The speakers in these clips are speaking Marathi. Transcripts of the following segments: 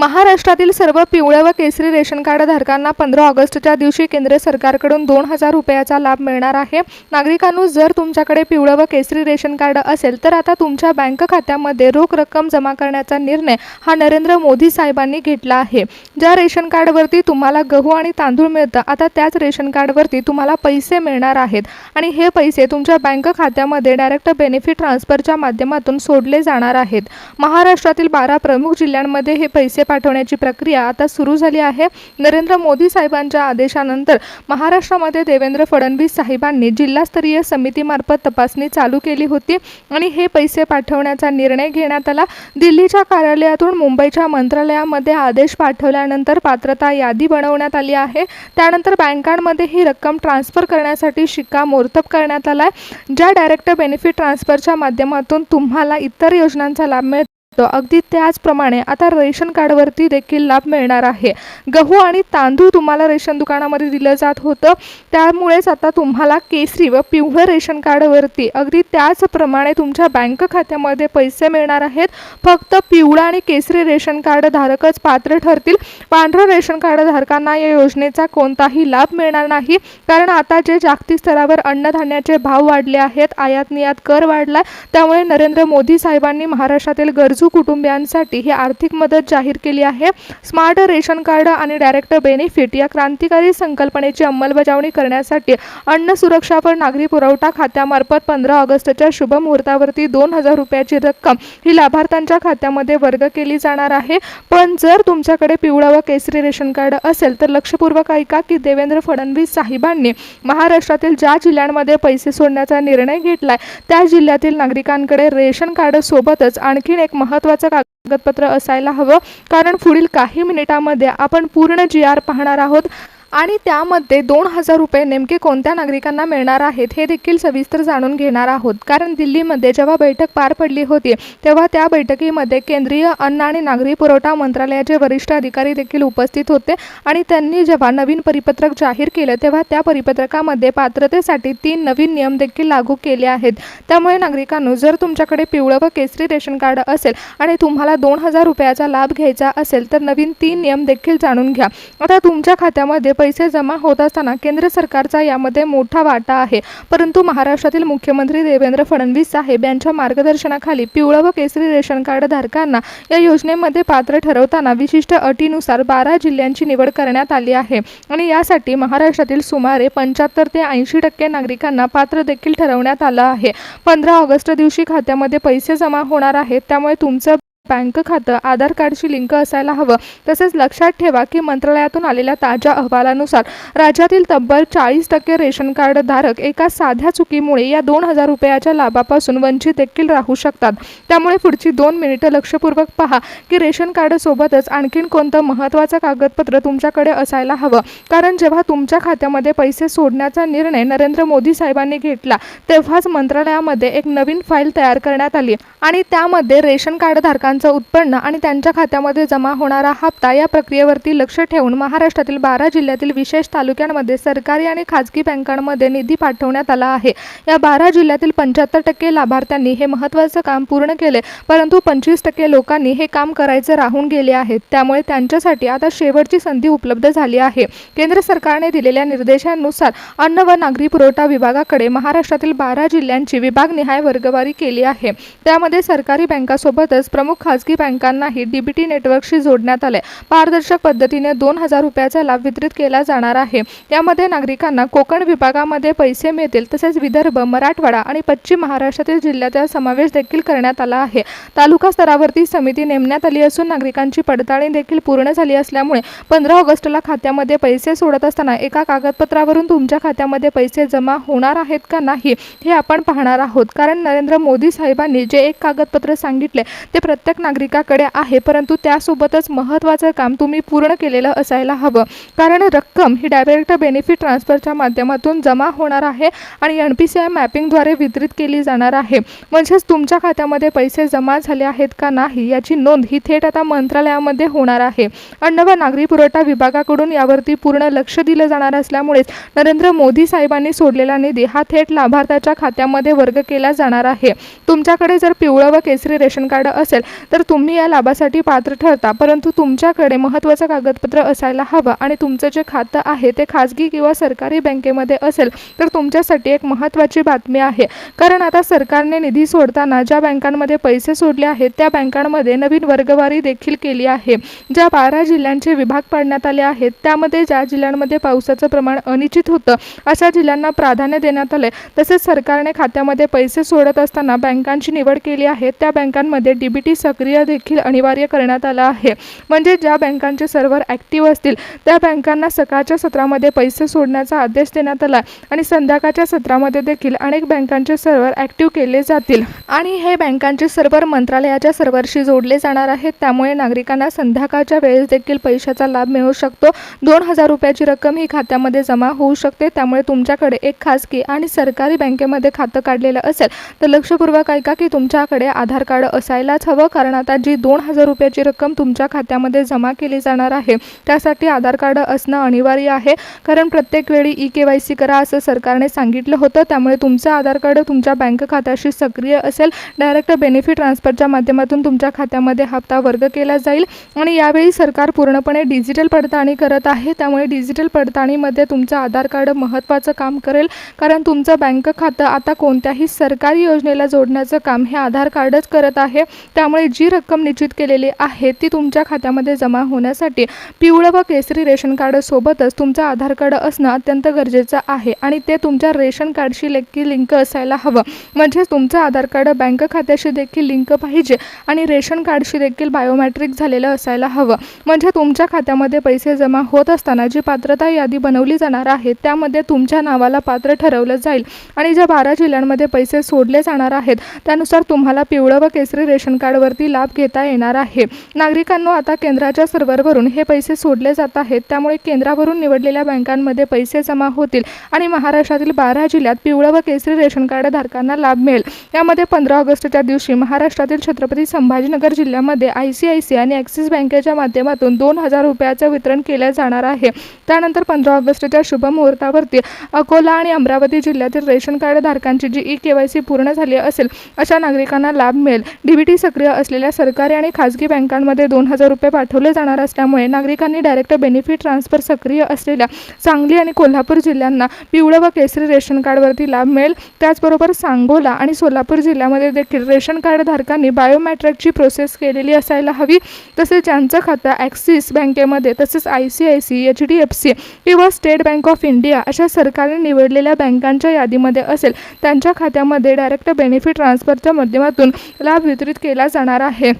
महाराष्ट्रातील सर्व पिवळ्या व केसरी रेशन कार्ड धारकांना 15 ऑगस्टच्या दिवशी केंद्र सरकारकडून 2,000 रुपयाचा लाभ मिळणार आहे। नागरिकांनो, जर तुमच्याकडे पिवळं व केसरी रेशन कार्ड असेल तर आता तुमच्या बँक खात्यामध्ये रोख रक्कम जमा करण्याचा निर्णय हा नरेंद्र मोदी साहेबांनी घेतला आहे। ज्या रेशन कार्डवरती तुम्हाला गहू आणि तांदूळ मिळतं, आता त्याच रेशन कार्डवरती तुम्हाला पैसे मिळणार आहेत आणि हे पैसे तुमच्या बँक खात्यामध्ये डायरेक्ट बेनिफिट ट्रान्सफरच्या माध्यमातून सोडले जाणार आहेत। महाराष्ट्रातील 12 प्रमुख जिल्ह्यांमध्ये हे पैसे पाठवण्याची प्रक्रिया आता सुरू झाली आहे। नरेंद्र मोदी साहेबांच्या आदेशानंतर महाराष्ट्रामध्ये देवेंद्र फडणवीस साहेबांनी जिल्हास्तरीय समितीमार्फत तपासणी चालू केली होती आणि हे पैसे पाठवण्याचा निर्णय घेण्यात आला। दिल्लीच्या कार्यालयातून मुंबईच्या मंत्रालयामध्ये आदेश पाठवल्यानंतर पात्रता यादी बनवण्यात आली आहे। त्यानंतर बँकांमध्ये ही रक्कम ट्रान्सफर करण्यासाठी शिक्कामोर्तब करण्यात आला आहे। ज्या डायरेक्ट बेनिफिट ट्रान्सफरच्या माध्यमातून तुम्हाला इतर योजनांचा लाभ मिळतो, अगदी त्याचप्रमाणे आता रेशन कार्डवरती देखील लाभ मिळणार आहे। गहू आणि तांदूळ तुम्हाला रेशन दुकानामध्ये दिलं जात होतं, त्यामुळेच आता तुम्हाला केसरी व पिवळं रेशन कार्डवरती अगदी त्याचप्रमाणे तुमच्या बँक खात्यामध्ये पैसे मिळणार आहेत। फक्त पिवळं आणि केसरी रेशन कार्ड धारकच पात्र ठरतील। पांढरं रेशन कार्ड धारकांना या योजनेचा कोणताही लाभ मिळणार नाही, कारण आता जे जागतिक स्तरावर अन्नधान्याचे भाव वाढले आहेत, आयात निर्यात कर वाढला, त्यामुळे नरेंद्र मोदी साहेबांनी महाराष्ट्रातील गरजू कुटुंबियांसाठी ही आर्थिक मदत जाहीर केली आहे। स्मार्ट रेशन कार्ड आणि डायरेक्ट बेनिफिट या क्रांतिकारी संकल्पनेची अंमलबजावणी करण्यासाठी अन्न सुरक्षा व नागरी पुरवठा खात्यामार्फत 15 ऑगस्टच्या शुभ मुहूर्तावरती 2,000 रुपयाची रक्कम ही लाभार्थ्यांच्या खात्यामध्ये वर्ग केली जाणार आहे। पण जर तुमच्याकडे पिवळं व केसरी रेशन कार्ड असेल तर लक्षपूर्वक ऐका की देवेंद्र फडणवीस साहेबांनी महाराष्ट्रातील ज्या जिल्ह्यांमध्ये पैसे सोडण्याचा निर्णय घेतलाय त्या जिल्ह्यातील नागरिकांकडे रेशन कार्ड सोबतच आणखीन एक महत्त्वाचं कागदपत्र असायला हवं, कारण पुढील काही मिनिटांमध्ये आपण पूर्ण GR पाहणार आहोत आणि त्यामध्ये 2,000 रुपये नेमके कोणत्या नागरिकांना मिळणार आहेत हे देखील सविस्तर जाणून घेणार आहोत। कारण दिल्लीमध्ये जेव्हा बैठक पार पडली होती तेव्हा त्या बैठकीमध्ये केंद्रीय अन्न आणि नागरी पुरवठा मंत्रालयाचे वरिष्ठ अधिकारी देखील उपस्थित होते आणि त्यांनी जेव्हा नवीन परिपत्रक जाहीर केलं तेव्हा त्या परिपत्रकामध्ये पात्रतेसाठी 3 नवीन नियम देखील लागू केले आहेत। त्यामुळे नागरिकांनो, जर तुमच्याकडे पिवळं व केसरी रेशन कार्ड असेल आणि तुम्हाला 2,000 रुपयाचा लाभ घ्यायचा असेल तर नवीन 3 नियम देखील जाणून घ्या। आता तुमच्या खात्यामध्ये पैसे जमा होत असताना केंद्र सरकारचा यामध्ये मोठा वाटा आहे, परंतु महाराष्ट्रातील मुख्यमंत्री देवेंद्र फडणवीस साहेब यांच्या मार्गदर्शनाखाली पिवळं व केसरी रेशन कार्ड धारकांना या योजनेमध्ये पात्र ठरवताना विशिष्ट अटीनुसार 12 जिल्ह्यांची निवड करण्यात आली आहे आणि यासाठी महाराष्ट्रातील सुमारे 75 ते 80% नागरिकांना पात्र देखील ठरवण्यात आलं आहे। 15 ऑगस्ट दिवशी खात्यामध्ये पैसे जमा होणार आहेत, त्यामुळे तुमचं बँक खातं आधार कार्डशी लिंक असायला हवं। तसेच लक्षात ठेवा की मंत्रालयातून आलेल्या ताज्या अहवालानुसार राज्यातील तब्बल 40% रेशन कार्ड धारक एका साध्या चुकीमुळे या 2,000 रुपयाच्या लाभापासून वंचित देखील राहू शकतात। त्यामुळे पुढची 2 मिनिटं लक्षपूर्वक पहा की रेशन कार्ड सोबतच आणखीन कोणतं महत्त्वाचं कागदपत्र तुमच्याकडे असायला हवं, कारण जेव्हा तुमच्या खात्यामध्ये पैसे सोडण्याचा निर्णय नरेंद्र मोदी साहेबांनी घेतला तेव्हाच मंत्रालयामध्ये एक नवीन फाईल तयार करण्यात आली आणि त्यामध्ये रेशन कार्ड धारकांचं उत्पन्न आणि त्यांच्या खात्यामध्ये जमा होणारा हप्ता या प्रक्रियेवरती लक्ष ठेवून महाराष्ट्रातील 12 जिल्ह्यातील विशेष तालुक्यांमध्ये सरकारी आणि खाजगी बँकांमध्ये निधी पाठवण्यात आला आहे। या 12 जिल्ह्यातील 75% लाभार्थ्यांनी हे महत्त्वाचं काम पूर्ण केले, परंतु 25% लोकांनी हे काम करायचे राहून गेले आहेत। त्यामुळे त्यांच्यासाठी आता शेवटची संधी उपलब्ध झाली आहे। केंद्र सरकारने दिलेल्या निर्देशांनुसार अन्न व नागरी पुरवठा विभागाकडे महाराष्ट्रातील 12 जिल्ह्यांची विभागनिहाय वर्गवारी केली आहे। त्यामध्ये सरकारी बँकासोबतच प्रमुख खाजगी बँकांनाही DBT नेटवर्कशी जोडण्यात आले। पारदर्शक पद्धतीने 2,000 रुपयाचा लाभ वितरित केला जाणार आहे। यामध्ये नागरिकांना कोकण विभागामध्ये पैसे मिळतील, तसेच विदर्भ, मराठवाडा आणि पश्चिम महाराष्ट्रातील जिल्ह्याचा समावेश देखील करण्यात आला आहे। तालुका स्तरावरती समिती नेमण्यात आली असून नागरिकांची पडताळणी देखील पूर्ण झाली असल्यामुळे 15 ऑगस्टला खात्यामध्ये पैसे सोडत असताना एका कागदपत्रावरून तुमच्या खात्यामध्ये पैसे जमा होणार आहेत का नाही हे आपण पाहणार आहोत। कारण नरेंद्र मोदी साहेबांनी जे एक कागदपत्र सांगितले ते प्रत्येक नागरिकाकडे आहे, परंतु त्यासोबतच महत्त्वाचं काम तुम्ही पूर्ण केलेलं असायला हवं, कारण रक्कम ही डायरेक्ट बेनिफिट ट्रान्सफरच्या माध्यमातून जमा होणार आहे आणि NPCI मॅपिंगद्वारे वितरित केली जाणार आहे। म्हणजेच तुमच्या खात्यामध्ये पैसे जमा झाले आहेत का नाही याची नोंद ही थेट आता मंत्रालयामध्ये होणार आहे। अन्न व नागरी पुरवठा विभागाकडून यावरती पूर्ण लक्ष दिलं जाणार असल्यामुळेच नरेंद्र मोदी साहेबांनी सोडलेला निधी हा थेट लाभार्थ्याच्या खात्यामध्ये वर्ग केला जाणार आहे। तुमच्याकडे जर पिवळं व केसरी रेशन कार्ड असेल तर तुम्ही या लाभासाठी पात्र ठरता, परंतु तुमच्याकडे महत्त्वाचं कागदपत्र असायला हवं आणि तुमचं जे खातं आहे ते खाजगी किंवा सरकारी बँकेमध्ये असेल तर तुमच्यासाठी एक महत्त्वाची बातमी आहे, कारण आता सरकारने निधी सोडताना ज्या बँकांमध्ये पैसे सोडले आहेत त्या बँकांमध्ये नवीन वर्गवारी देखील केली आहे। ज्या 12 जिल्ह्यांचे विभाग पाडण्यात आले आहेत त्यामध्ये ज्या जिल्ह्यांमध्ये पावसाचं प्रमाण अनिश्चित होतं अशा जिल्ह्यांना प्राधान्य देण्यात आले। तसेच सरकारने खात्यामध्ये पैसे सोडत असताना बँकांची निवड केली आहे त्या बँकांमध्ये डीबीटी सक्रिय देखील अनिवार्य करण्यात आला आहे। म्हणजे ज्या बँकांचे सर्व्हर ॲक्टिव्ह असतील त्या बँकांना सकाळच्या सत्रामध्ये पैसे सोडण्याचा आदेश देण्यात आला आणि संध्याकाळच्या सत्रामध्ये देखील अनेक बँकांचे सर्व्हर ॲक्टिव्ह केले जातील आणि हे बँकांचे सर्व्हर मंत्रालयाच्या सर्व्हरशी जोडले जाणार आहेत। त्यामुळे नागरिकांना संध्याकाळच्या वेळेस देखील पैशाचा लाभ मिळू शकतो। 2,000 रुपयाची रक्कम ही खात्यामध्ये जमा होऊ शकते। त्यामुळे तुमच्याकडे एक खाजगी आणि सरकारी बँकेमध्ये खातं काढलेलं असेल तर लक्षपूर्वक ऐका की तुमच्याकडे आधार कार्ड असायलाच हवं, कारण आता जी 2,000 रुपयाची रक्कम तुमच्या खात्यामध्ये जमा केली जाणार आहे त्यासाठी आधार कार्ड असणं अनिवार्य आहे, कारण प्रत्येक वेळी ई-KYC करा असं सरकारने सांगितलं होतं। त्यामुळे तुमचं आधार कार्ड तुमच्या बँक खात्याशी सक्रिय असेल। डायरेक्ट बेनिफिट ट्रान्सफरच्या माध्यमातून तुमच्या खात्यामध्ये हप्ता वर्ग केला जाईल आणि यावेळी सरकार पूर्णपणे डिजिटल पडताळणी करत आहे। त्यामुळे डिजिटल पडताळणीमध्ये तुमचं आधार कार्ड महत्त्वाचं काम करेल, कारण तुमचं बँक खातं आता कोणत्याही सरकारी योजनेला जोडण्याचं काम हे आधार कार्डच करत आहे। त्यामुळे जी रक्कम निश्चित केलेली आहे ती तुमच्या खात्यामध्ये जमा होण्यासाठी पिवळं व केसरी रेशन कार्ड सोबतच तुमचं आधार कार्ड असणं अत्यंत गरजेचं आहे आणि ते तुमच्या रेशन कार्डशी लिंक असायला हवं। म्हणजे तुमचं आधार कार्ड बँक खात्याशी देखील लिंक पाहिजे आणि रेशन कार्डशी देखील बायोमेट्रिक झालेलं असायला हवं। म्हणजे तुमच्या खात्यामध्ये पैसे जमा होत असताना जी पात्रता यादी बनवली जाणार आहे त्यामध्ये तुमच्या नावाला पात्र ठरवलं जाईल आणि ज्या 12 जिल्ह्यांमध्ये पैसे सोडले जाणार आहेत त्यानुसार तुम्हाला पिवळं व केसरी रेशन कार्डवरती लाभ घेता येणार आहे। नागरिकांनो, आता केंद्राच्या सर्व्हरवरून हे पैसे सोडले जात आहेत, त्यामुळे केंद्रावरून निवडलेल्या बँकांमध्ये पैसे जमा होतील आणि महाराष्ट्रातील 12 जिल्ह्यात पिवळं व केसरी रेशन कार्ड धारकांना लाभ मिळेल। यामध्ये 15 ऑगस्टच्या दिवशी महाराष्ट्रातील छत्रपती संभाजीनगर जिल्ह्यामध्ये ICICI आणि ॲक्सिस बँकेच्या माध्यमातून 2,000 रुपयाचं वितरण केलं जाणार आहे। त्यानंतर 15 ऑगस्टच्या शुभ मुहूर्तावरती अकोला आणि अमरावती जिल्ह्यातील रेशन कार्ड धारकांची जी ई-KYC पूर्ण झाली असेल अशा नागरिकांना लाभ मिळेल। डीबीटी सक्रिय असलेल्या सरकारी आणि खाजगी बँकांमध्ये 2,000 रुपये पाठवले जाणार असल्यामुळे नागरिकांनी डायरेक्ट बेनिफिट ट्रान्सफर सक्रिय असलेल्या सांगली आणि कोल्हापूर जिल्ह्यांना पिवळं व केसरी रेशन कार्डवरती लाभ मिळेल। त्याचबरोबर सांगोला आणि सोलापूर जिल्ह्यामध्ये देखील रेशन कार्ड धारकांनी बायोमेट्रिकची प्रोसेस केलेली असायला हवी। तसेच ज्यांचं खातं ॲक्सिस बँकेमध्ये तसेच ICICI, HDFC किंवा स्टेट बँक ऑफ इंडिया अशा सरकारने निवडलेल्या बँकांच्या यादीमध्ये असेल त्यांच्या खात्यामध्ये डायरेक्ट बेनिफिट ट्रान्सफरच्या माध्यमातून लाभ वितरित केला जाणार आहे।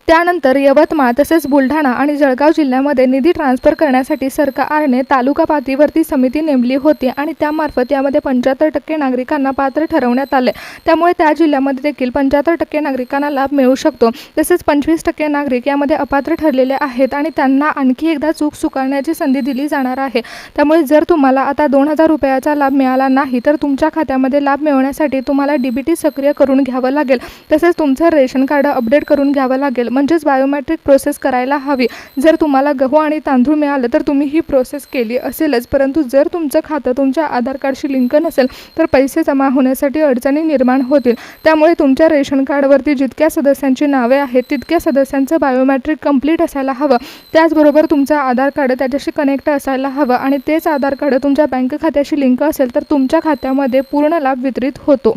त्यानंतर यवतमाळ तसेच बुलढाणा आणि जळगाव जिल्ह्यामध्ये निधी ट्रान्सफर करण्यासाठी सरकारने तालुका पातळीवरती समिती नेमली होती आणि त्यामार्फत यामध्ये 75% नागरिकांना पात्र ठरवण्यात आले। त्यामुळे त्या जिल्ह्यामध्ये देखील 75% नागरिकांना लाभ मिळू शकतो। तसेच 25% नागरिक यामध्ये अपात्र ठरलेले आहेत आणि त्यांना आणखी एकदा चूक स्वीकारण्याची संधी दिली जाणार आहे। त्यामुळे जर तुम्हाला आता 2,000 रुपयाचा लाभ मिळाला नाही तर तुमच्या खात्यामध्ये लाभ मिळवण्यासाठी तुम्हाला डीबीटी सक्रिय करून घ्यावं लागेल। तसेच तुमचं रेशन कार्ड अपडेट करून घ्यावं लागेल, म्हणजेच बायोमेट्रिक प्रोसेस करायला हवी। जर तुम्हाला गहू आणि तांदूळ मिळालं तर तुम्ही ही प्रोसेस केली असेलच, परंतु जर तुमचं खातं तुमच्या आधार कार्डशी लिंक नसेल तर पैसे जमा होण्यासाठी अडचणी निर्माण होतील। त्यामुळे तुमच्या रेशन कार्डवरती जितक्या सदस्यांची नावे आहेत तितक्या सदस्यांचं बायोमेट्रिक कंप्लीट असायला हवं। त्याचबरोबर तुमचं आधार कार्ड त्याच्याशी कनेक्ट असायला हवं आणि तेच आधार कार्ड तुमच्या बँक खात्याशी लिंक असेल तर तुमच्या खात्यामध्ये पूर्ण लाभ वितरित होतो।